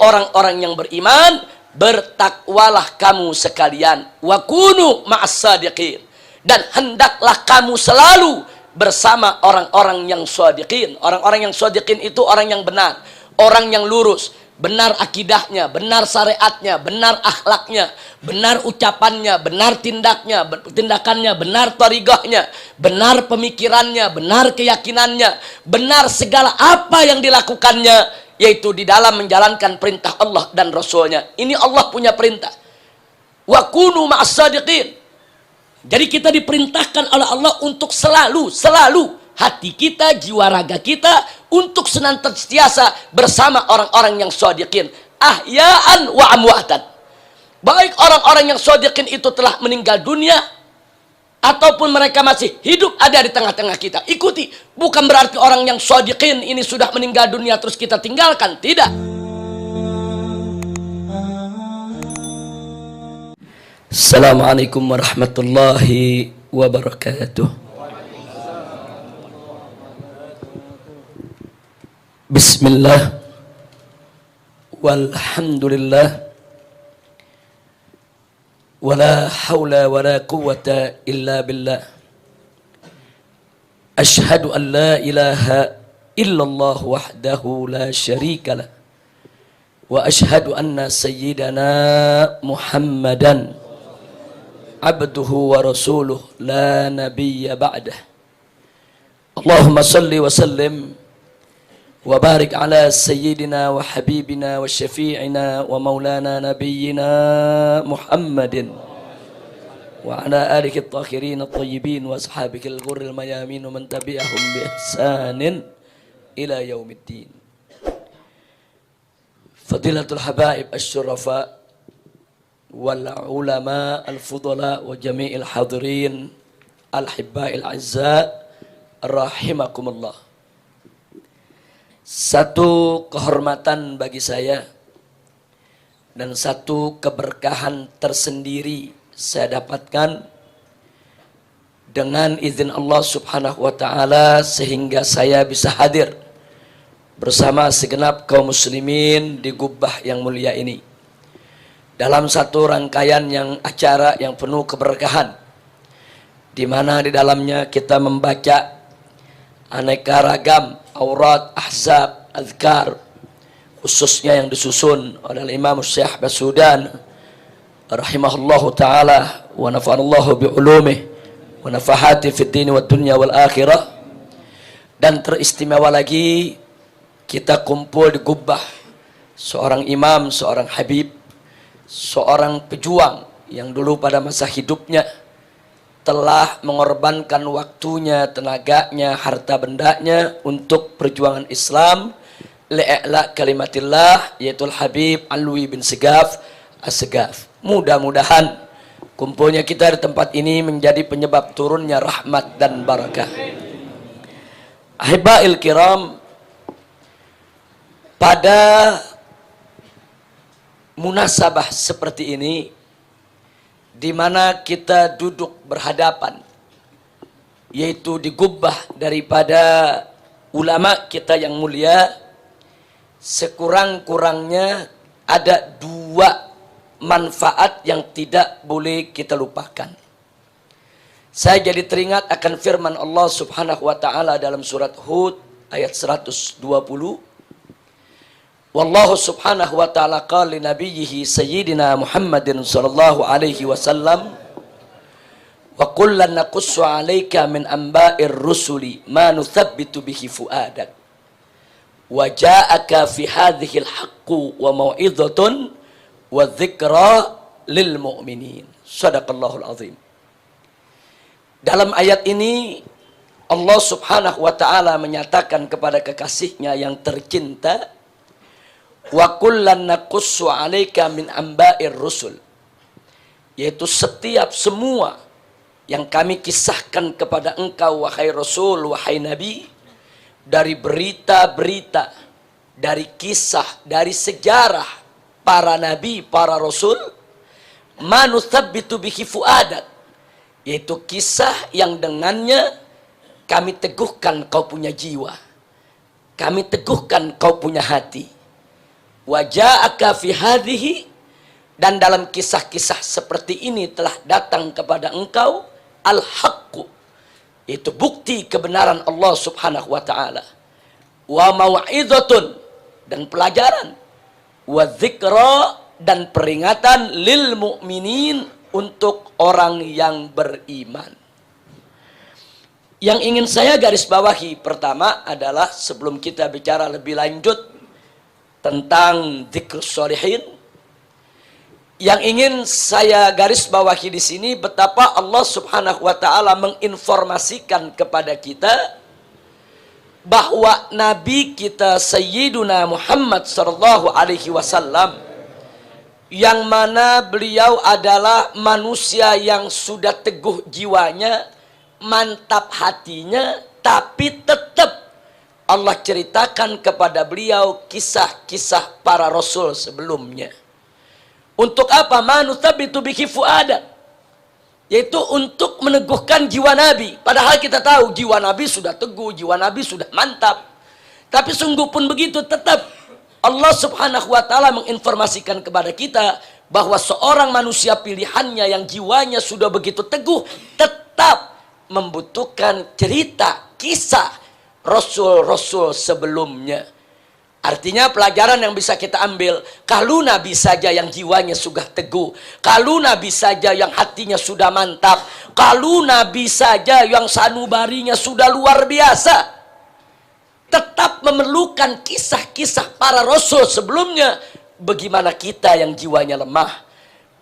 orang-orang yang beriman, bertakwalah kamu sekalian, wa kunu ma'as sadiqin, dan hendaklah kamu selalu bersama orang-orang yang shadiqin. Orang-orang yang shadiqin itu orang yang benar, orang yang lurus, benar akidahnya, benar syariatnya, benar akhlaknya, benar ucapannya, benar tindakannya, benar tariqahnya, benar pemikirannya, benar keyakinannya, benar segala apa yang dilakukannya, yaitu di dalam menjalankan perintah Allah dan Rasulnya. Ini Allah punya perintah, wa kunu ma'as sadiqin. Jadi kita diperintahkan oleh Allah untuk selalu hati kita, jiwa raga kita untuk senantiasa bersama orang-orang yang shadiqin, ahya'an wa amwatan. Baik orang-orang yang shadiqin itu telah meninggal dunia ataupun mereka masih hidup ada di tengah-tengah kita. Ikuti, bukan berarti orang yang shadiqin ini sudah meninggal dunia terus kita tinggalkan, tidak. Assalamualaikum warahmatullahi wabarakatuh. Bismillah, walhamdulillah, wala hawla wala quwwata illa billah. Ashhadu an la ilaha illallah wahdahu la syarika lah, wa ashhadu anna sayyidana Muhammadan abduhu wa rasuluh la nabiyya ba'dah. Allahumma salli wa sallim wa barik ala sayyidina wa habibina wa syafi'ina wa maulana nabiyyina Muhammadin wa ala alihi at-tahirin at-tayyibin wa ashabihi al-ghurril mayamin wa man tabi'ahum bi ihsanin ila yaumiddin. Fadilatul habaib asy-syurafa wal ulama al-fudala wa jami'il hadirin al-hibba'il azza rahimakumullah. Satu kehormatan bagi saya dan satu keberkahan tersendiri saya dapatkan dengan izin Allah subhanahu wa ta'ala, sehingga saya bisa hadir bersama segenap kaum muslimin di gubbah yang mulia ini dalam satu rangkaian acara yang penuh keberkahan, di mana di dalamnya kita membaca aneka ragam aurat, ahzab, azkar, khususnya yang disusun oleh Imam Syekh Basudan rahimahullahu ta'ala wa nafa'allahu bi'ulumih wa nafahati fid dini wa dunya wal akhirah. Dan teristimewa lagi kita kumpul di gubbah seorang imam, seorang habib, seorang pejuang yang dulu pada masa hidupnya telah mengorbankan waktunya, tenaganya, harta bendanya untuk perjuangan Islam li'a'la kalimatillah, yaitu Habib Alwi bin Segaf As-Segaf. Mudah-mudahan kumpulnya kita di tempat ini menjadi penyebab turunnya rahmat dan barakah. Ahibba'il kiram, pada munasabah seperti ini di mana kita duduk berhadapan, yaitu di gubbah daripada ulama kita yang mulia, sekurang-kurangnya ada dua manfaat yang tidak boleh kita lupakan. Saya jadi teringat akan firman Allah subhanahu wa ta'ala dalam surat Hud ayat 120. Wallahu subhanahu wa ta'ala qala li nabiyhi sayyidina Muhammadin sallallahu alaihi wasallam wa kullan naqussu 'alaika min anba'ir rusuli ma nuthabbitu bihi fuadak wa ja'aka fi hadhihi al-haqqu wa mau'izatun wa dzikra lil mu'minin. Shadaqallahul azim. Dalam ayat ini Allah subhanahu wa ta'ala menyatakan kepada kekasihnya yang tercinta, wa kullan naqussu 'alaika min amba'ir rusul, yaitu setiap semua yang kami kisahkan kepada engkau wahai Rasul, wahai Nabi, dari berita-berita, dari kisah, dari sejarah para nabi, para rasul, manuthabbitu bihi fuadak, yaitu kisah yang dengannya kami teguhkan kau punya jiwa, kami teguhkan kau punya hati. Wa ja'aka fi hadhihi, dan dalam kisah-kisah seperti ini telah datang kepada engkau al-haqqu, itu bukti kebenaran Allah Subhanahu wa taala. Wa mau'izatun, dan pelajaran. Wa dzikra, dan peringatan lil mu'minin, untuk orang yang beriman. Yang ingin saya garis bawahi pertama adalah, sebelum kita bicara lebih lanjut tentang dzikrus sholihin, yang ingin saya garis bawahi di sini betapa Allah Subhanahu wa taala menginformasikan kepada kita bahwa Nabi kita Sayyiduna Muhammad sallallahu alaihi wasallam, yang mana beliau adalah manusia yang sudah teguh jiwanya, mantap hatinya, tapi tetap Allah ceritakan kepada beliau kisah-kisah para rasul sebelumnya. Untuk apa? Manutsabitu bihi fuadan, yaitu untuk meneguhkan jiwa Nabi. Padahal kita tahu jiwa Nabi sudah teguh, jiwa Nabi sudah mantap. Tapi sungguh pun begitu, tetap Allah Subhanahu wa taala menginformasikan kepada kita bahwa seorang manusia pilihannya yang jiwanya sudah begitu teguh tetap membutuhkan cerita, kisah rasul-rasul sebelumnya. Artinya pelajaran yang bisa kita ambil, kalau Nabi saja yang jiwanya sudah teguh, kalau Nabi saja yang hatinya sudah mantap, kalau Nabi saja yang sanubarinya sudah luar biasa, tetap memerlukan kisah-kisah para rasul sebelumnya. Bagaimana kita yang jiwanya lemah?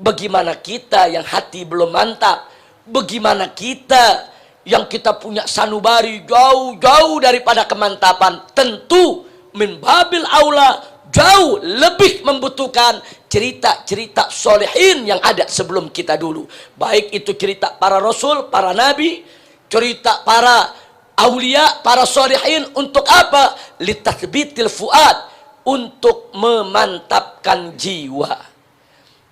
Bagaimana kita yang hati belum mantap? Bagaimana kita yang kita punya sanubari jauh-jauh daripada kemantapan? Tentu min babil aula jauh lebih membutuhkan cerita-cerita solehin yang ada sebelum kita dulu. Baik itu cerita para rasul, para nabi, cerita para aulia, para solehin. Untuk apa? Litathbitil fuad, untuk memantapkan jiwa.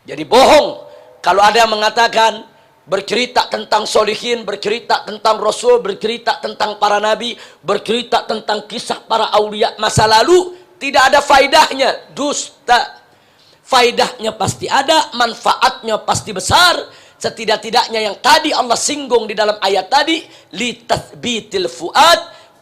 Jadi bohong kalau ada yang mengatakan bercerita tentang solihin, bercerita tentang rasul, bercerita tentang para nabi, bercerita tentang kisah para aulia masa lalu, tidak ada faidahnya. Dusta. Faidahnya pasti ada, manfaatnya pasti besar. Setidak-tidaknya yang tadi Allah singgung di dalam ayat tadi, litathbitil fuad,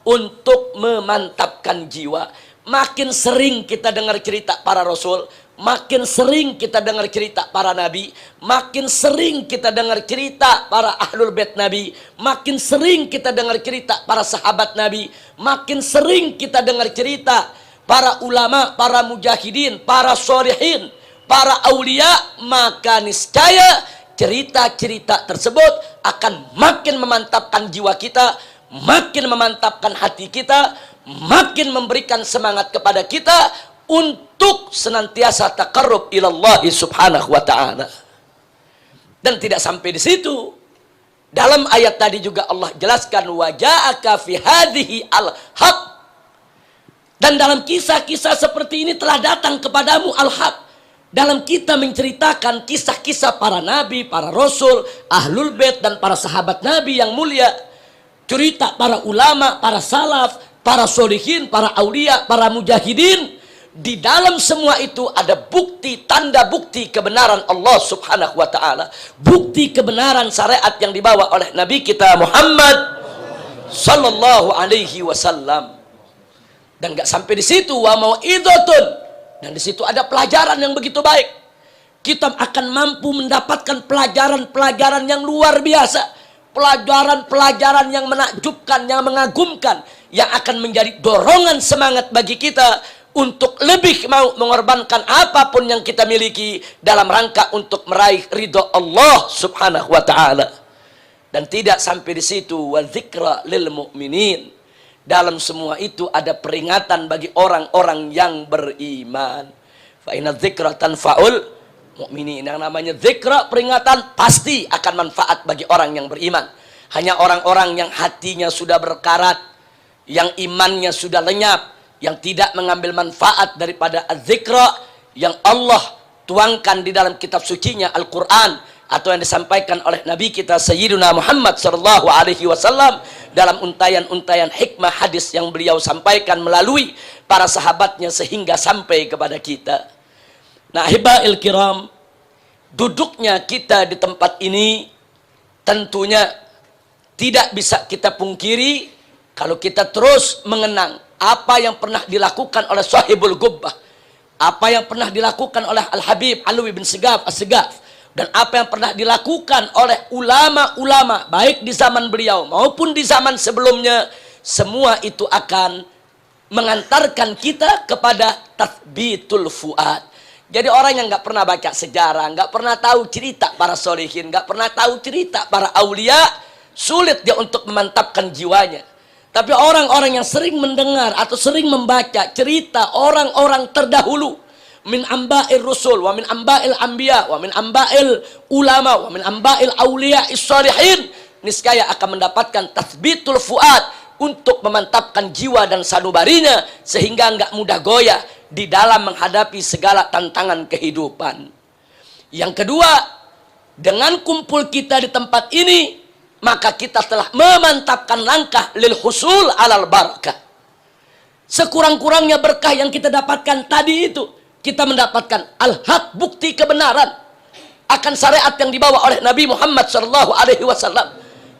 untuk memantapkan jiwa. Makin sering kita dengar cerita para rasul, makin sering kita dengar cerita para nabi, makin sering kita dengar cerita para ahlul bait nabi, makin sering kita dengar cerita para sahabat nabi, makin sering kita dengar cerita para ulama, para mujahidin, para sholihin, para aulia, maka niscaya cerita-cerita tersebut akan makin memantapkan jiwa kita, makin memantapkan hati kita, makin memberikan semangat kepada kita untuk senantiasa taqarrub ilallah subhanahu wa ta'ala. Dan tidak sampai di situ. Dalam ayat tadi juga Allah jelaskan wa ja'aka fi hadhihi al-haq. Dan dalam kisah-kisah seperti ini telah datang kepadamu al-haq. Dalam kita menceritakan kisah-kisah para nabi, para rasul, ahlul bait dan para sahabat nabi yang mulia, cerita para ulama, para salaf, para solihin, para aulia, para mujahidin. Di dalam semua itu ada bukti, tanda bukti kebenaran Allah Subhanahu wa ta'ala, bukti kebenaran syariat yang dibawa oleh Nabi kita Muhammad sallallahu alaihi wasallam. Dan gak sampai di situ, wa mau'izatun, dan di situ ada pelajaran yang begitu baik. Kita akan mampu mendapatkan pelajaran-pelajaran yang luar biasa, pelajaran-pelajaran yang menakjubkan, yang mengagumkan, yang akan menjadi dorongan semangat bagi kita untuk lebih mau mengorbankan apapun yang kita miliki dalam rangka untuk meraih ridho Allah Subhanahu wa ta'ala. Dan tidak sampai di situ, wa dzikra lil mu'minin. Dalam semua itu ada peringatan bagi orang-orang yang beriman. Fa inna dzikra tanfa'ul mu'minin. Yang namanya dzikra, peringatan, pasti akan manfaat bagi orang yang beriman. Hanya orang-orang yang hatinya sudah berkarat, yang imannya sudah lenyap, yang tidak mengambil manfaat daripada az-zikra yang Allah tuangkan di dalam kitab sucinya Al-Quran, atau yang disampaikan oleh Nabi kita Sayyiduna Muhammad sallallahu alaihi wasallam, dalam untayan-untayan hikmah hadis yang beliau sampaikan melalui para sahabatnya sehingga sampai kepada kita. Nah, ahibail kiram, duduknya kita di tempat ini tentunya tidak bisa kita pungkiri kalau kita terus mengenang apa yang pernah dilakukan oleh sahibul gubbah, apa yang pernah dilakukan oleh Al-Habib Alwi bin Segaf As-Segaf, dan apa yang pernah dilakukan oleh ulama-ulama baik di zaman beliau maupun di zaman sebelumnya. Semua itu akan mengantarkan kita kepada tathbitul fuad. Jadi orang yang nggak pernah baca sejarah, nggak pernah tahu cerita para sholihin, nggak pernah tahu cerita para aulia, sulit dia untuk memantapkan jiwanya. Tapi orang-orang yang sering mendengar atau sering membaca cerita orang-orang terdahulu, min amba'il rusul, wa min amba'il anbiya, wa min amba'il ulama, wa min amba'il aulia is-shalihin, niscaya akan mendapatkan tathbitul fuad untuk memantapkan jiwa dan sanubarinya sehingga enggak mudah goyah di dalam menghadapi segala tantangan kehidupan. Yang kedua, dengan kumpul kita di tempat ini, maka kita telah memantapkan langkah lil husul alal barakah. Sekurang-kurangnya berkah yang kita dapatkan tadi itu, kita mendapatkan al-haq, bukti kebenaran akan syariat yang dibawa oleh Nabi Muhammad SAW.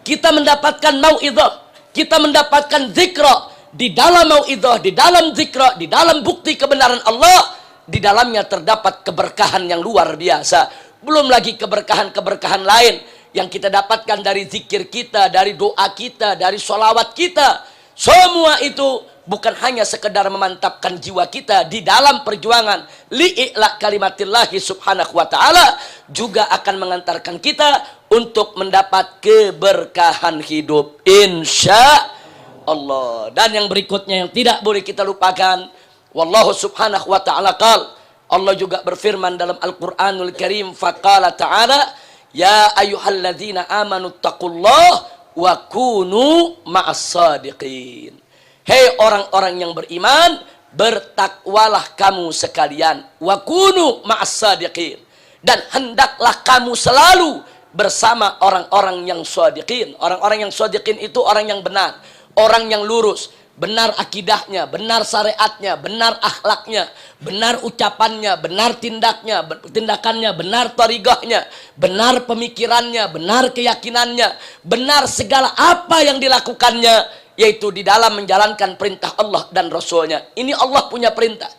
Kita mendapatkan mau'idhah, kita mendapatkan zikra. Di dalam mau'idhah, di dalam zikra, di dalam bukti kebenaran Allah, di dalamnya terdapat keberkahan yang luar biasa. Belum lagi keberkahan-keberkahan lain yang kita dapatkan dari zikir kita, dari doa kita, dari sholawat kita. Semua itu bukan hanya sekedar memantapkan jiwa kita di dalam perjuangan li'i'la kalimatillahi subhanahu wa ta'ala, juga akan mengantarkan kita untuk mendapat keberkahan hidup, insya Allah. Dan yang berikutnya yang tidak boleh kita lupakan, wallahu subhanahu wa ta'ala qal, Allah juga berfirman dalam Al-Quranul Karim, faqala ta'ala, ya ayyuhalladzina amanu taqullah wa kunu ma'as sadiqin. Hei orang-orang yang beriman, bertakwalah kamu sekalian, wa kunu ma'as sadiqin, dan hendaklah kamu selalu bersama orang-orang yang shadiqin. Orang-orang yang shadiqin itu orang yang benar, orang yang lurus, benar akidahnya, benar syariatnya, benar akhlaknya, benar ucapannya, benar tindakannya, benar tarigahnya, benar pemikirannya, benar keyakinannya, benar segala apa yang dilakukannya, yaitu di dalam menjalankan perintah Allah dan Rasulnya. Ini Allah punya perintah,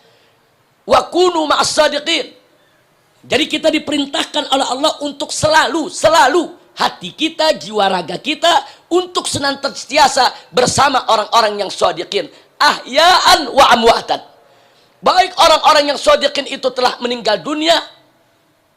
wa kunu ma'as sadiqin. Jadi kita diperintahkan oleh Allah untuk selalu hati kita, jiwa raga kita untuk senantiasa bersama orang-orang yang shadiqin, ahya'an wa amwatan. Baik orang-orang yang shadiqin itu telah meninggal dunia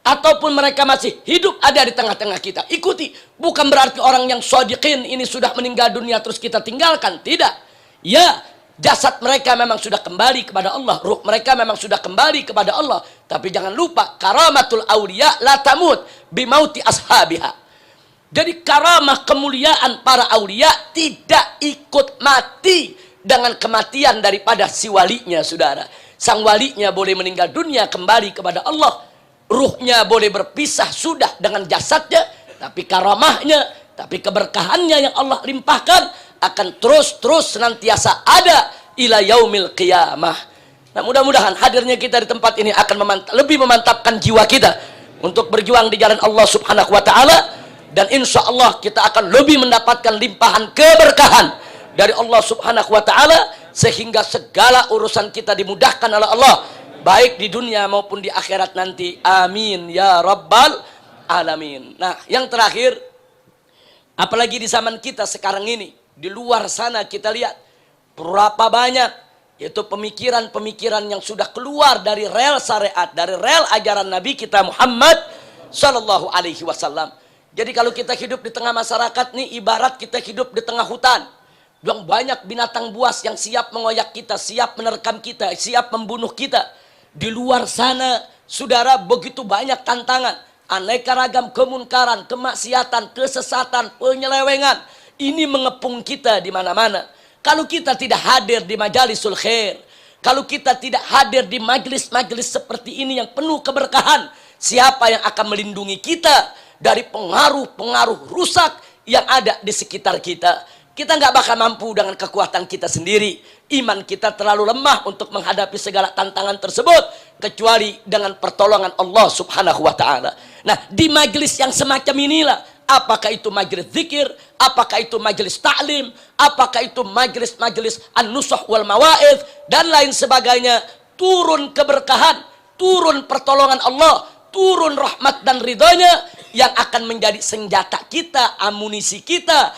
ataupun mereka masih hidup ada di tengah-tengah kita. Ikuti, bukan berarti orang yang shadiqin ini sudah meninggal dunia terus kita tinggalkan, tidak. Ya, jasad mereka memang sudah kembali kepada Allah, ruh mereka memang sudah kembali kepada Allah, tapi jangan lupa karamatul auliya la tamut bimauti ashabiha. Jadi karamah kemuliaan para aulia tidak ikut mati dengan kematian daripada si walinya, saudara. Sang walinya boleh meninggal dunia kembali kepada Allah, ruhnya boleh berpisah sudah dengan jasadnya, tapi karamahnya, tapi keberkahannya yang Allah limpahkan akan terus senantiasa ada ila yaumil qiyamah. Nah, mudah-mudahan hadirnya kita di tempat ini akan lebih memantapkan jiwa kita untuk berjuang di jalan Allah subhanahu wa ta'ala. Dan insya Allah kita akan lebih mendapatkan limpahan keberkahan dari Allah subhanahu wa ta'ala, sehingga segala urusan kita dimudahkan oleh Allah, baik di dunia maupun di akhirat nanti. Amin ya rabbal alamin. Nah, yang terakhir, apalagi di zaman kita sekarang ini, di luar sana kita lihat berapa banyak yaitu pemikiran-pemikiran yang sudah keluar dari rel syariat, dari rel ajaran Nabi kita Muhammad sallallahu alaihi wasallam. Jadi kalau kita hidup di tengah masyarakat nih, ibarat kita hidup di tengah hutan yang banyak binatang buas yang siap mengoyak kita, siap menerkam kita, siap membunuh kita. Di luar sana, saudara, begitu banyak tantangan, aneka ragam kemunkaran, kemaksiatan, kesesatan, penyelewengan. Ini mengepung kita di mana-mana. Kalau kita tidak hadir di majalisul khair, kalau kita tidak hadir di majelis-majelis seperti ini yang penuh keberkahan, siapa yang akan melindungi kita dari pengaruh-pengaruh rusak yang ada di sekitar kita? kita nggak bakal mampu dengan kekuatan kita sendiri. Iman kita terlalu lemah untuk menghadapi segala tantangan tersebut, kecuali dengan pertolongan Allah Subhanahu wa Ta'ala. Nah, di majelis yang semacam inilah, apakah itu majelis zikir, apakah itu majelis ta'lim, apakah itu majelis-majelis an-nusuh wal mawa'idh, dan lain sebagainya, turun keberkahan, turun pertolongan Allah, turun rahmat dan ridhonya yang akan menjadi senjata kita, amunisi kita,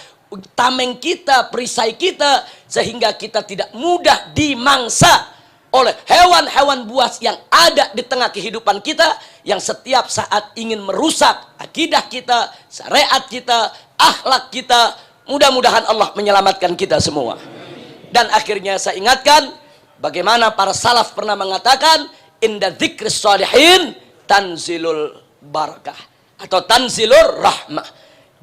tameng kita, perisai kita, sehingga kita tidak mudah dimangsa oleh hewan-hewan buas yang ada di tengah kehidupan kita, yang setiap saat ingin merusak akidah kita, syariat kita, akhlak kita. Mudah-mudahan Allah menyelamatkan kita semua. Dan akhirnya saya ingatkan bagaimana para salaf pernah mengatakan, inda dzikris shalihin tanzilul barakah atau tanzilur rahmah.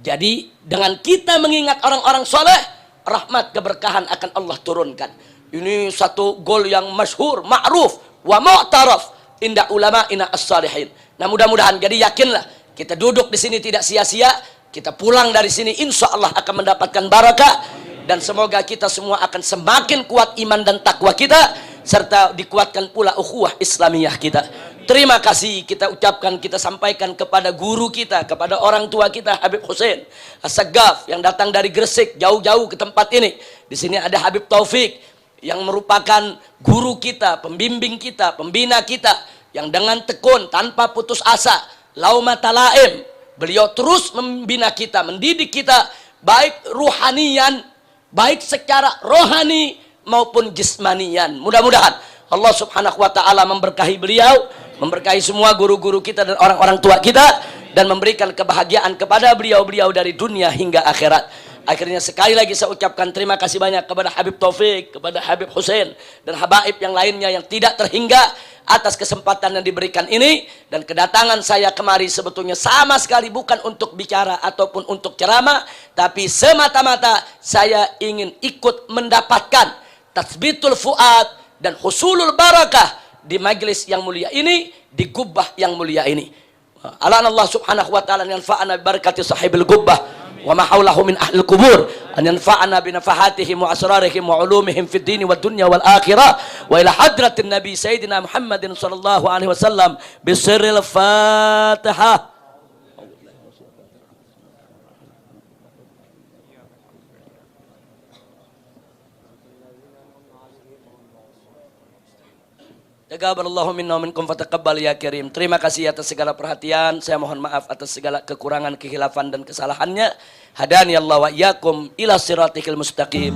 Jadi dengan kita mengingat orang-orang soleh, rahmat keberkahan akan Allah turunkan. Ini satu gol yang masyhur, ma'ruf wa mu'taraf inda ulama ina as-salihin. Nah, mudah-mudahan jadi yakinlah kita duduk di sini tidak sia-sia, kita pulang dari sini insya Allah akan mendapatkan barakah, dan semoga kita semua akan semakin kuat iman dan takwa kita, serta dikuatkan pula ukhuwah Islamiyah kita. Terima kasih kita ucapkan, kita sampaikan kepada guru kita, kepada orang tua kita Habib Hussein As-Saggaf yang datang dari Gresik jauh-jauh ke tempat ini. Di sini ada Habib Taufik yang merupakan guru kita, pembimbing kita, pembina kita, yang dengan tekun tanpa putus asa, laumata laim, beliau terus membina kita, mendidik kita, baik ruhanian, baik secara rohani maupun jismanian. Mudah-mudahan Allah Subhanahu wa Ta'ala memberkahi beliau, memberkahi semua guru-guru kita dan orang-orang tua kita, dan memberikan kebahagiaan kepada beliau-beliau dari dunia hingga akhirat. Akhirnya sekali lagi saya ucapkan terima kasih banyak kepada Habib Taufik, kepada Habib Hussein, dan habaib yang lainnya yang tidak terhingga atas kesempatan yang diberikan ini. Dan kedatangan saya kemari sebetulnya sama sekali bukan untuk bicara ataupun untuk ceramah, tapi semata-mata saya ingin ikut mendapatkan tatsbitul fuad dan husulul barakah di majelis yang mulia ini, di gubbah yang mulia ini. Allah Subhanahu wa Ta'ala yanfa'ana bi barakati sahibil gubbah wa ma haulahu min ahli kubur, an yanfa'ana bi nafahatihim wa asrarihim wa ulumihim fid dini wad dunya wal akhirah, wa ila hadratin nabi sayyidina Muhammadin sallallahu alaihi wasallam bi sirril Fatihah. Taqabbalallahu minna wa minkum fataqabbal ya karim. Terima kasih atas segala perhatian. Saya mohon maaf atas segala kekurangan, kehilafan dan kesalahannya. Hadani Allah wa iyyakum ila siratikal mustaqim.